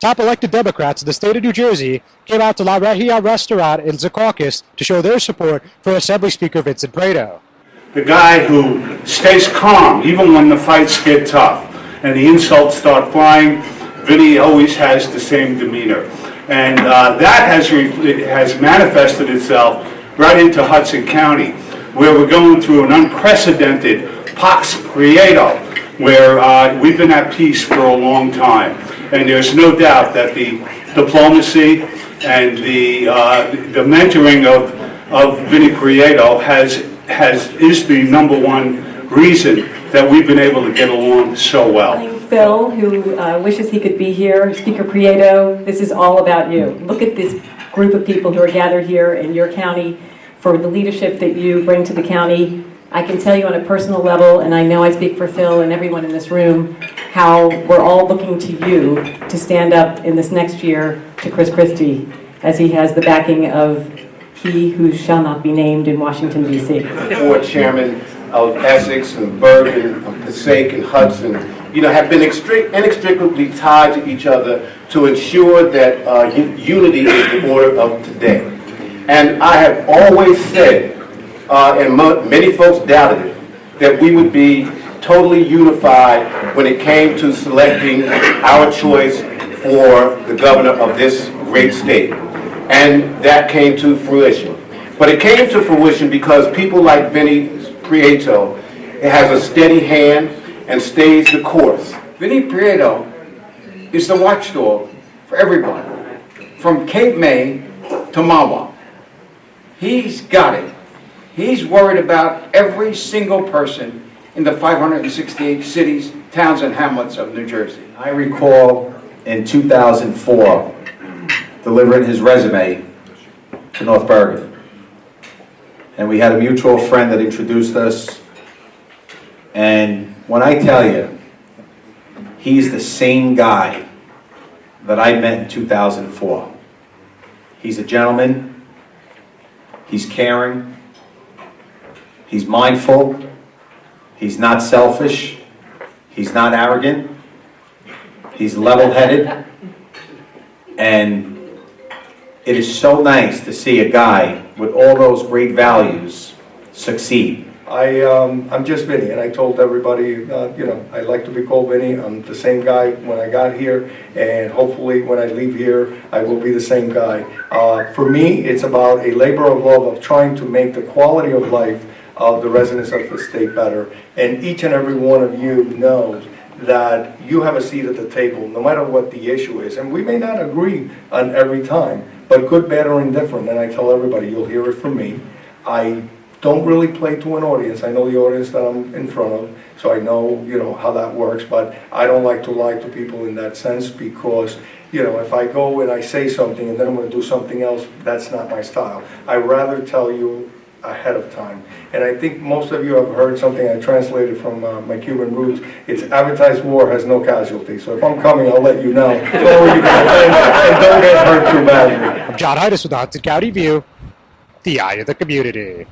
top elected Democrats in the state of New Jersey came out to La Reggia restaurant in Secaucus to show their support for Assembly Speaker Vincent Prieto. The guy who stays calm even when the fights get tough and the insults start flying, Vinny always has the same demeanor. And that has manifested itself right into Hudson County, where we're going through an unprecedented Pax Prieto, where we've been at peace for a long time. And there's no doubt that the diplomacy and the mentoring of Vinny Prieto is the number one reason that we've been able to get along so well. Phil, who wishes he could be here. Speaker Prieto, this is all about you. Look at this group of people who are gathered here in your county for the leadership that you bring to the county. I can tell you on a personal level, and I know I speak for Phil and everyone in this room, how we're all looking to you to stand up in this next year to Chris Christie, as he has the backing of he who shall not be named in Washington, D.C. Board chairman of Essex and Bergen, Passaic and Hudson, have been inextricably tied to each other to ensure that unity is the order of today. And I have always said, and many folks doubted it, that we would be totally unified when it came to selecting our choice for the governor of this great state. And that came to fruition. But it came to fruition because people like Vinny Prieto has a steady hand and stays the course. Vinny Prieto is the watchdog for everyone, from Cape May to Mawa. He's got it. He's worried about every single person in the 568 cities, towns, and hamlets of New Jersey. I recall in 2004 delivering his resume to North Bergen. And we had a mutual friend that introduced us. And when I tell you, he's the same guy that I met in 2004. He's a gentleman. He's caring. He's mindful. He's not selfish. He's not arrogant. He's level-headed. And it is so nice to see a guy with all those great values succeed. I'm just Vinny, and I told everybody, I like to be called Vinny. I'm the same guy when I got here, and hopefully when I leave here, I will be the same guy. For me, it's about a labor of love of trying to make the quality of life of the residents of the state better. And each and every one of you knows that you have a seat at the table, no matter what the issue is. And we may not agree on every time, but good, bad, or indifferent. And I tell everybody, you'll hear it from me. I don't really play to an audience. I know the audience that I'm in front of, so I know, how that works, but I don't like to lie to people in that sense because, if I go and I say something and then I'm going to do something else, that's not my style. I rather tell you ahead of time. And I think most of you have heard something I translated from my Cuban roots. It's advertised war has no casualties. So if I'm coming, I'll let you know. So you can attend and don't get hurt too badly. I'm Heinis with the Hudson County View, the eye of the community.